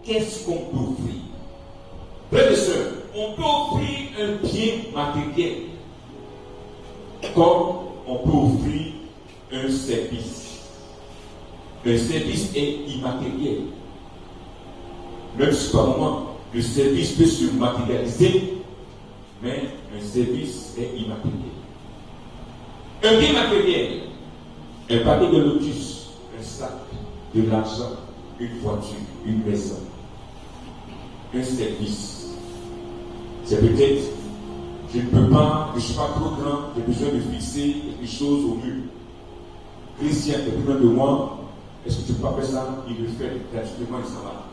qu'est-ce qu'on peut offrir? Frères et sœurs, on peut offrir un bien matériel comme on peut offrir un service. Le service est immatériel. Même si par moment, le service peut se matérialiser, mais un service est immatériel. Un bien matériel, un paquet de lotus, un sac, de l'argent, une voiture, une maison, un service. C'est peut-être, je ne peux pas, je ne suis pas trop grand, j'ai besoin de fixer quelque chose au mur. Christian, tu es plus loin de moi, est-ce que tu peux pas faire ça? Il le fait gratuitement et ça va.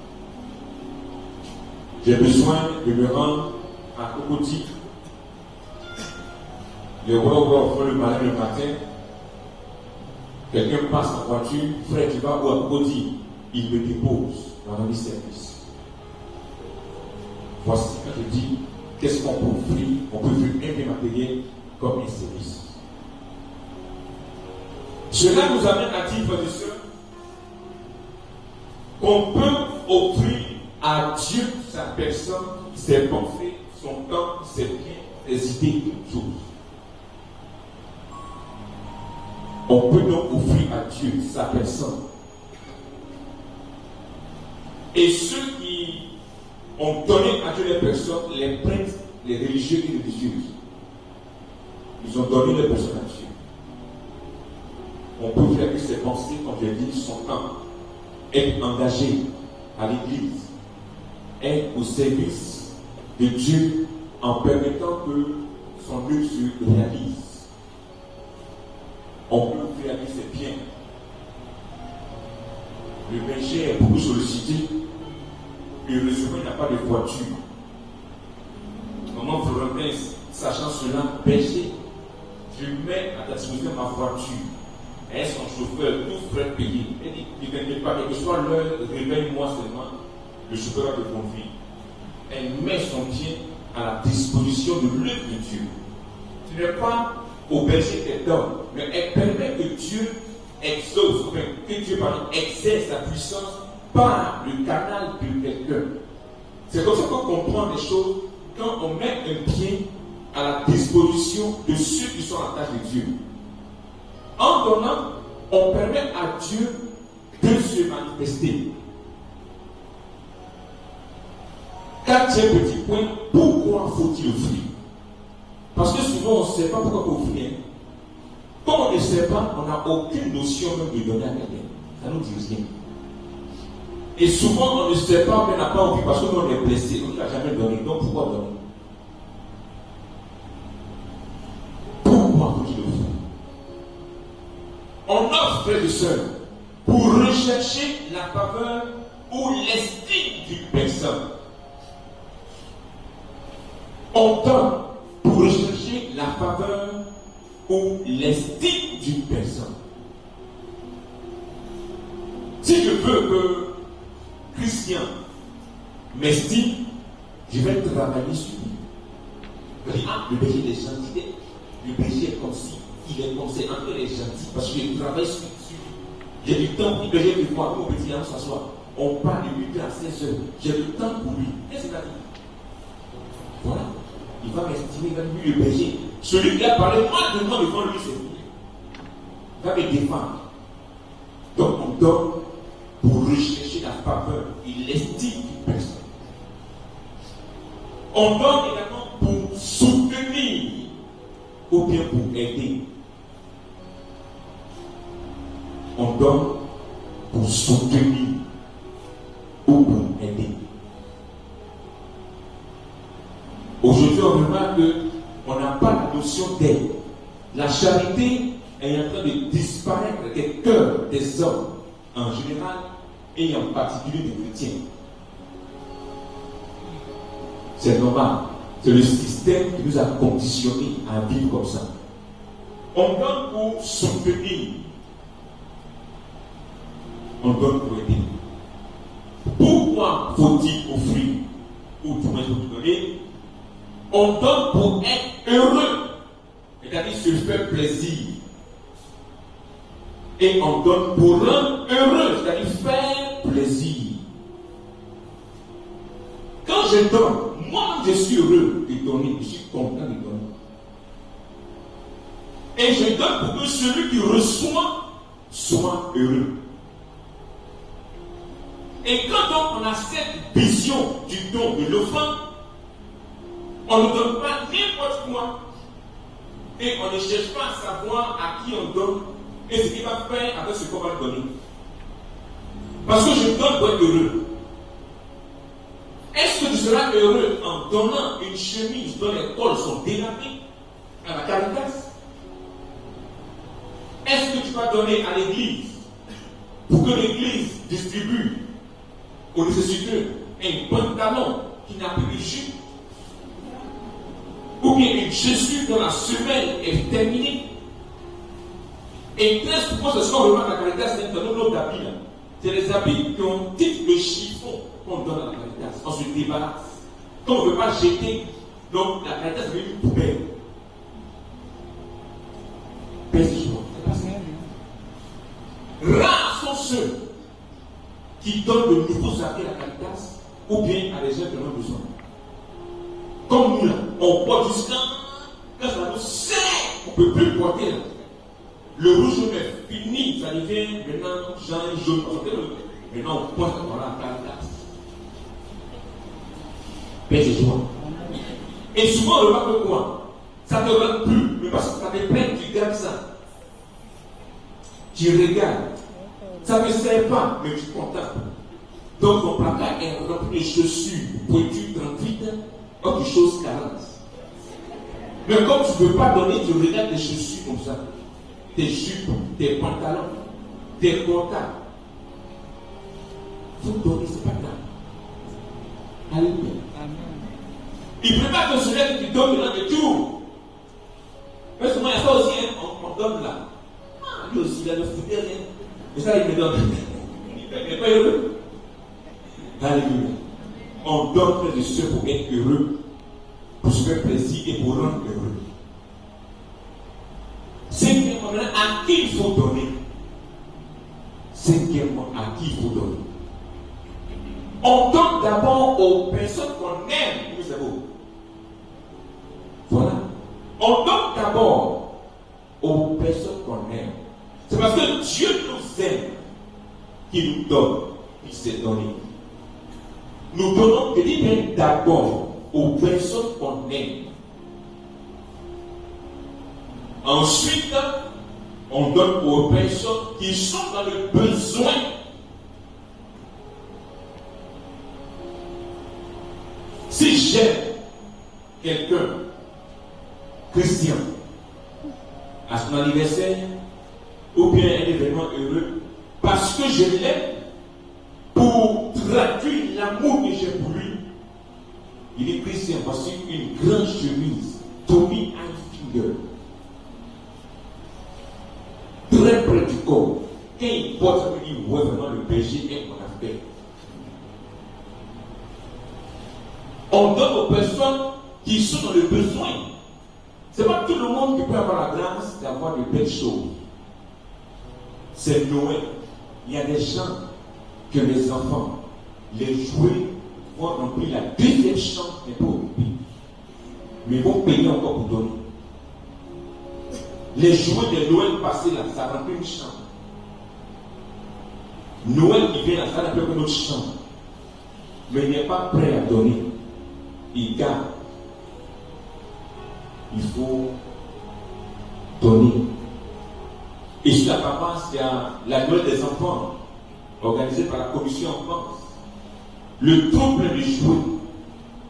J'ai besoin de me rendre à Cocody. Les rois font le malin le matin. Quelqu'un passe en voiture, frère, tu vas où à Cocody? Il me dépose dans le service. Voici quand je dis, qu'est-ce qu'on peut offrir? On peut offrir un bien matériel comme un service. Cela nous amène à dire, frères et sœurs, qu'on peut offrir à Dieu sa personne, ses pensées, son temps, ses biens, ses idées, toutes choses. On peut donc offrir à Dieu sa personne. Et ceux qui ont donné à Dieu les personnes, les prêtres, les religieux et les religieuses, ils ont donné les personnes à Dieu. On peut faire que ses pensées, comme je l'ai dit, son temps, être engagé à l'Église, être au service de Dieu en permettant que son œuvre se réalise. On peut réaliser ses biens. Le berger est beaucoup sollicité. Heureusement, il n'a pas de voiture. Maman Florentin, sachant cela, berger, je mets à ta disposition ma voiture. Et son chauffeur, tout frais payé. Elle dit, ne t'inquiète pas, quelle que soit l'heure, réveille-moi seulement, le chauffeur va te conduire. Elle met son bien à la disposition de l'œuvre de Dieu. Tu n'es pas au berger qu'elle donne, mais elle permet que Dieu exauce, que Dieu exerce sa puissance par le canal de quelqu'un. C'est comme ça qu'on comprend les choses quand on met un bien à la disposition de ceux qui sont à la tâche de Dieu. En donnant, on permet à Dieu de se manifester. Quatrième petit point, pourquoi faut-il offrir? Parce que souvent on ne sait pas pourquoi offrir. Comme on ne sait pas, on n'a aucune notion même de donner à quelqu'un. Ça nous dit rien. Et souvent on ne sait pas, mais on n'a pas envie parce que nous on est blessé, on ne l'a jamais donné. Donc pourquoi donner? Pourquoi faut-il offrir? On offre, frères et sœurs, pour rechercher la faveur ou l'estime d'une personne. On donne pour rechercher la faveur ou l'estime d'une personne. Si je veux que Christian m'estime, je vais travailler sur lui. Le berger est gentil, le berger est comme si. Il est conseillé entre les gentils parce que je travaille sur lui. J'ai du temps pour berger de voir mon petit homme s'asseoir. On parle de 8h à 16h. J'ai du temps pour lui. Qu'est-ce que ça dit? Voilà. Il va m'estimer, il va lui le berger. Celui qui a parlé mal de moi devant lui, c'est lui. Il va me défendre. Donc on donne pour rechercher la faveur et l'estime d'une personne. On donne également pour soutenir ou bien pour aider. On donne pour soutenir ou pour aider. Aujourd'hui, on remarque qu'on n'a pas la notion d'aide. La charité est en train de disparaître des cœurs des hommes en général et en particulier des chrétiens. C'est normal. C'est le système qui nous a conditionnés à vivre comme ça. On donne pour soutenir. On donne pour aider. Pourquoi faut-il offrir ou du moins faut donner? On donne pour être heureux, c'est-à-dire se faire plaisir. Et on donne pour rendre heureux, c'est-à-dire faire plaisir. je donne, moi je suis heureux de donner, je suis content de donner. Et je donne pour que celui qui reçoit soit heureux. Et quand donc on a cette vision du don de l'offrande, on ne donne pas n'importe quoi. Et on ne cherche pas à savoir à qui on donne et ce qu'il va faire avec ce qu'on va donner. Parce que je donne pour être heureux. Est-ce que tu seras heureux en donnant une chemise dont les cols sont délapés à la Caritas? Est-ce que tu vas donner à l'église pour que l'église distribue aux nécessiteux un pantalon qui n'a plus de jupe? Ou bien une chaussure dont la semelle est terminée? Et très souvent, ce qu'on remarque à la Caritas, c'est dans nos habits. C'est les habits qui ont type de chiffon qu'on donne à la Caritas. On se débarrasse. Quand on ne veut pas jeter, donc la Caritas devient une poubelle. Rares sont ceux qui donnent de nouveaux habits à la Caritas ou bien à des gens qui en ont besoin. Comme nous là, on porte du scan, quand ça nous sert, on ne peut plus porter là. Le rouge est fini, ça devient maintenant jaune. Maintenant on porte dans la Caritas. Paix et joie. Et souvent on remarque quoi? Ça ne te rend plus, mais parce que ça te plaît, tu gardes ça. Tu regardes. Ça ne sert pas, mais tu es content. Donc ton placard est rempli de chaussures, pointues 38, autre chose 40. Mais comme tu ne veux pas donner, tu regardes tes chaussures comme ça. Tes jupes, tes pantalons, tes pantalons. Il faut donner, c'est pas grave. Alléluia. Il ne peut pas que celui qui donne dans le tour. Mais souvent, il y a ça aussi, hein, on donne là. Ah, lui aussi, il a le foutu rien. Et ça, il me donne. Il n'est pas heureux. Alléluia. On donne frères et sœurs pour être heureux, pour se faire plaisir et pour rendre heureux. Cinquièmement, à qui il faut donner? Cinquièmement, à qui il faut donner? On donne d'abord aux personnes qu'on aime. Oui, c'est beau. Voilà. On donne d'abord aux personnes qu'on aime. C'est parce que Dieu nous aime qu'il nous donne. Il s'est donné. Nous donnons d'abord aux personnes qu'on aime. Ensuite, on donne aux personnes qui sont dans le besoin. Si j'aime quelqu'un, Christian, à son anniversaire, ou bien un événement heureux, parce que je l'aime, pour traduire l'amour que j'ai pour lui, il est Christian, voici une grande chemise, Tommy Hilfiger, très près du corps. Quand il porte, ça veut dire, ouais, vraiment, le berger est mon affaire. On donne aux personnes qui sont dans le besoin. Ce n'est pas tout le monde qui peut avoir la grâce d'avoir de belles choses. C'est Noël. Il y a des gens que les enfants, les jouets, vont remplir la deuxième chambre des pauvres. Mais ils vont payer encore pour donner. Les jouets de Noël passés là, ça remplit une chambre. Noël qui vient là, ça remplit une autre chambre. Mais il n'est pas prêt à donner. Il garde. Il faut donner. Et sur la paroisse, il y a la Noël des enfants, organisée par la commission enfance. Le trouble de jouer.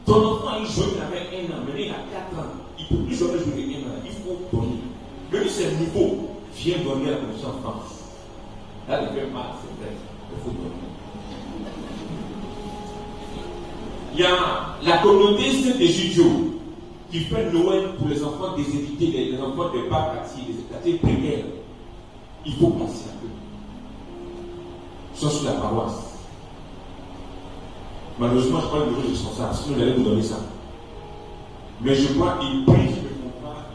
Ton enfant, il joue avec 1 an, mais il a 4 ans. Il ne peut plus jamais jouer avec 1 an. Il faut donner. Même si c'est nouveau, viens donner à la commission enfance. Là, il fait mal, c'est vrai. Il faut donner. Il y a la communauté Saint-Égidio qui fait Noël pour les enfants déshérités, les enfants de bas quartier, des quartiers précaires. Il faut penser à eux. Soit sur la paroisse. Malheureusement, je crois que le bureau est responsable, sinon il allait vous donner ça. Mais je crois qu'il prie, je ne me trompe pas,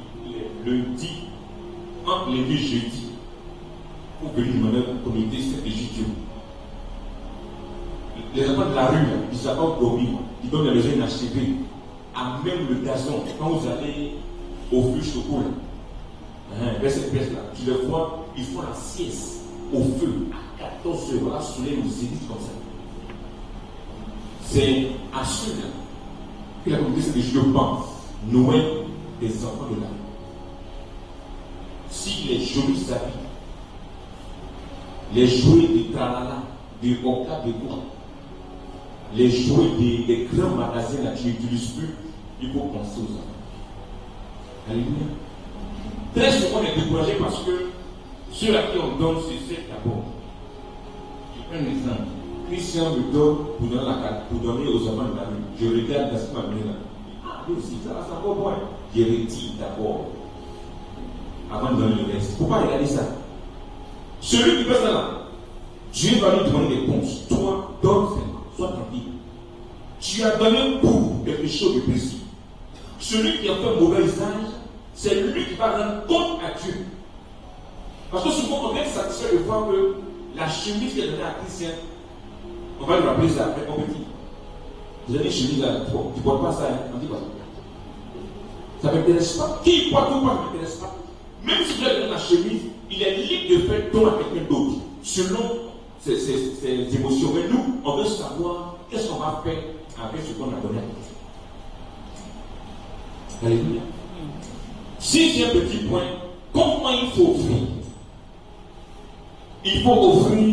le lundi, entre les deux jeudis, pour venir demander à la communauté Saint-Égidio. Les enfants de la rue, là, ils ne savent pas dormir. qui donne les maisons inachevées, à même le gazon. Quand vous allez au feu chocolat, vers cette pièce-là, tu le vois, ils font la sieste au feu à 14 heures. Voilà, le soleil nous évite comme ça. C'est à ceux-là que la communauté s'est dit, je pense, Noël des enfants de l'âme. Si les jolis s'habillent, les jouets de tralala, de Oka, de quoi, les jouets des grands magasins là, tu n'utilises plus, il faut penser aux enfants. Alléluia. Très souvent, on est découragé parce que ceux à qui on donne, c'est ceux d'abord. Je prends un exemple. Christian me donne pour donner aux enfants de la rue. Je regarde dans ce manière-là. Ah, oui, si ça va, c'est encore bon. Je retire d'abord. Avant de donner le reste. Pourquoi regarder ça? Celui qui fait ça là, Dieu va lui demander des comptes. Toi, donne seulement. Sois tranquille. Tu as donné pour quelque chose de précis. Celui qui a fait un mauvais usage, c'est lui qui va rendre compte à Dieu. Parce que souvent, on est satisfait de voir que la chemise qu'il a donnée à Christian, on va lui rappeler ça après, mon petit. Vous avez une chemise là, tu ne portes pas ça, hein? On dit quoi? Ça ne m'intéresse pas. Qui porte ou pas, ne m'intéresse pas. Même si vous avez donné la chemise, il est libre de faire don à quelqu'un d'autre, selon ses émotions. Mais nous, on veut savoir qu'est-ce qu'on va faire avec ce qu'on a donné à quelqu'un. Alléluia. Sixième petit point, comment il faut offrir? Il faut offrir